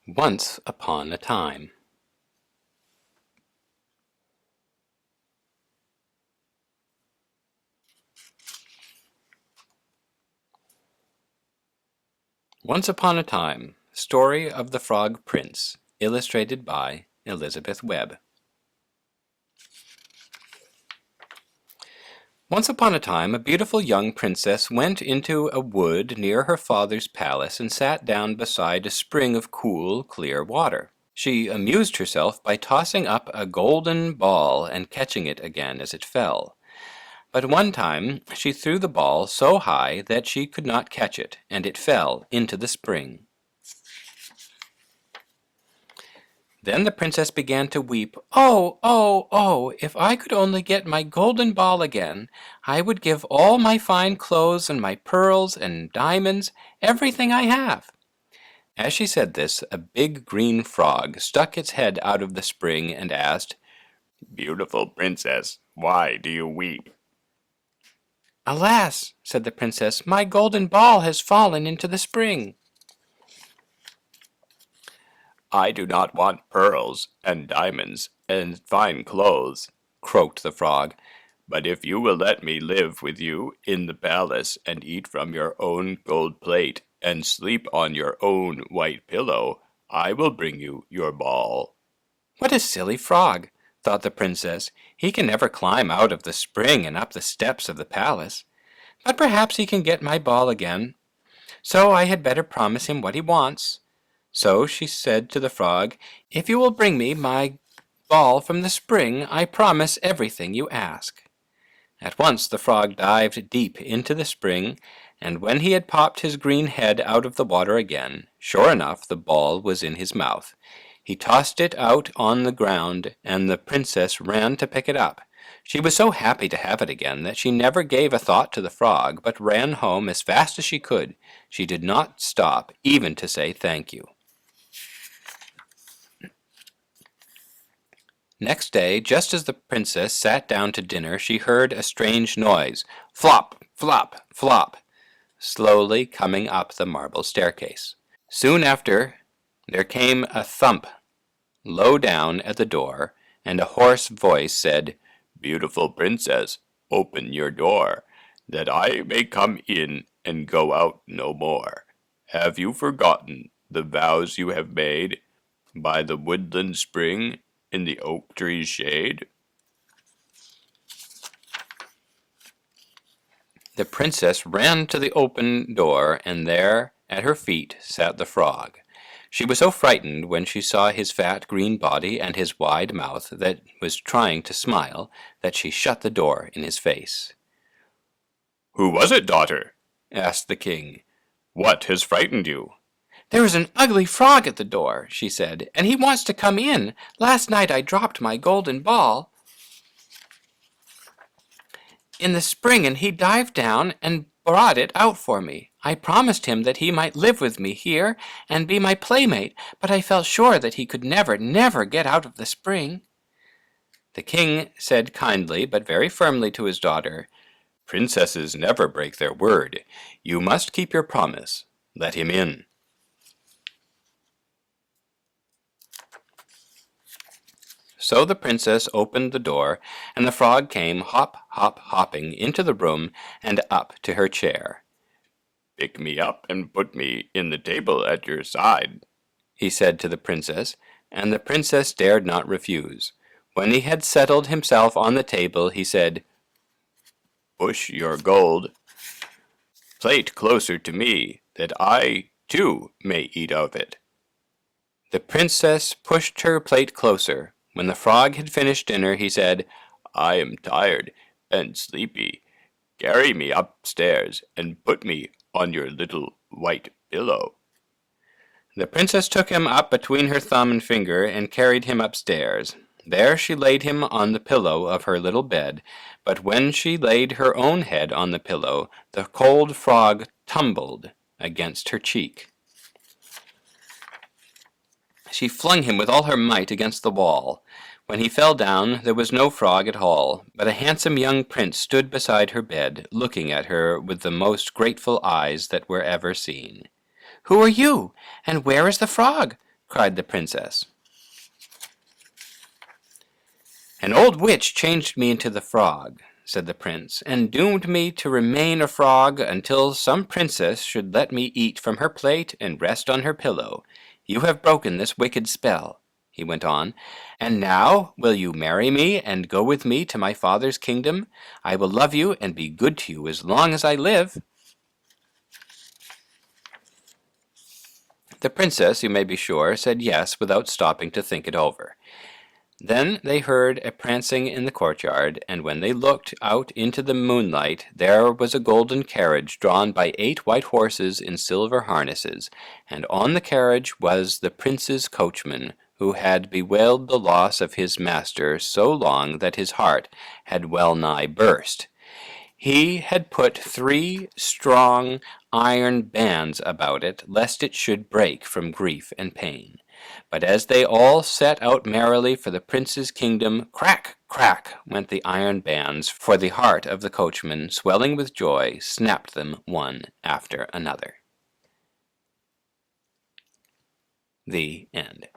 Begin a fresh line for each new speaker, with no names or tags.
Once upon a time. Once upon a time. Story of the Frog Prince, illustrated by Elizabeth Webbe. Once upon a time, a beautiful young princess went into a wood near her father's palace and sat down beside a spring of cool, clear water. She amused herself by tossing up a golden ball and catching it again as it fell. But one time she threw the ball so high that she could not catch it, and it fell into the spring. Then the princess began to weep. "Oh, oh, oh! If I could only get my golden ball again, I would give all my fine clothes and my pearls and diamonds, everything I have." As she said this, a big green frog stuck its head out of the spring and asked,
"Beautiful princess, why do you weep?"
"Alas," said the princess, "my golden ball has fallen into the spring."
"I do not want pearls and diamonds and fine clothes," croaked the frog. "But if you will let me live with you in the palace and eat from your own gold plate and sleep on your own white pillow, I will bring you your ball."
"What a silly frog," thought the princess. "He can never climb out of the spring and up the steps of the palace. But perhaps he can get my ball again. So I had better promise him what he wants." So she said to the frog, "If you will bring me my ball from the spring, I promise everything you ask." At once the frog dived deep into the spring, and when he had popped his green head out of the water again, sure enough the ball was in his mouth. He tossed it out on the ground, and the princess ran to pick it up. She was so happy to have it again that she never gave a thought to the frog, but ran home as fast as she could. She did not stop even to say thank you. Next day, just as the princess sat down to dinner, she heard a strange noise, flop, flop, flop, slowly coming up the marble staircase. Soon after, there came a thump low down at the door, and a hoarse voice said,
"Beautiful princess, open your door, that I may come in and go out no more. Have you forgotten the vows you have made by the woodland spring in the oak tree's shade?"
The princess ran to the open door, and there at her feet sat the frog. She was so frightened when she saw his fat green body and his wide mouth that was trying to smile, that she shut the door in his face.
"Who was it, daughter?"
asked the king.
"What has frightened you?"
"There is an ugly frog at the door," she said, "and he wants to come in. Last night I dropped my golden ball in the spring, and he dived down and brought it out for me. I promised him that he might live with me here and be my playmate, but I felt sure that he could never, never get out of the spring." The king said kindly but very firmly to his daughter, "Princesses never break their word. You must keep your promise. Let him in." So the princess opened the door, and the frog came hop, hop, hopping into the room and up to her chair.
"Pick me up and put me in the table at your side,"
he said to the princess, and the princess dared not refuse. When he had settled himself on the table, he said,
"Push your gold plate closer to me, that I, too, may eat of it."
The princess pushed her plate closer. When the frog had finished dinner, he said,
"I am tired and sleepy. Carry me upstairs and put me on your little white pillow."
The princess took him up between her thumb and finger and carried him upstairs. There she laid him on the pillow of her little bed, but when she laid her own head on the pillow, the cold frog tumbled against her cheek. She flung him with all her might against the wall. When he fell down, there was no frog at all, but a handsome young prince stood beside her bed, looking at her with the most grateful eyes that were ever seen. "Who are you, and where is the frog?" cried the princess. "An old witch changed me into the frog," said the prince, "and doomed me to remain a frog until some princess should let me eat from her plate and rest on her pillow. You have broken this wicked spell," he went on, "and now will you marry me and go with me to my father's kingdom? I will love you and be good to you as long as I live." The princess, you may be sure, said yes without stopping to think it over. Then they heard a prancing in the courtyard, and when they looked out into the moonlight, there was a golden carriage drawn by 8 white horses in silver harnesses, and on the carriage was the prince's coachman, who had bewailed the loss of his master so long that his heart had well nigh burst. He had put 3 strong iron bands about it, lest it should break from grief and pain. But as they all set out merrily for the prince's kingdom, crack, crack went the iron bands, for the heart of the coachman, swelling with joy, snapped them one after another. The end.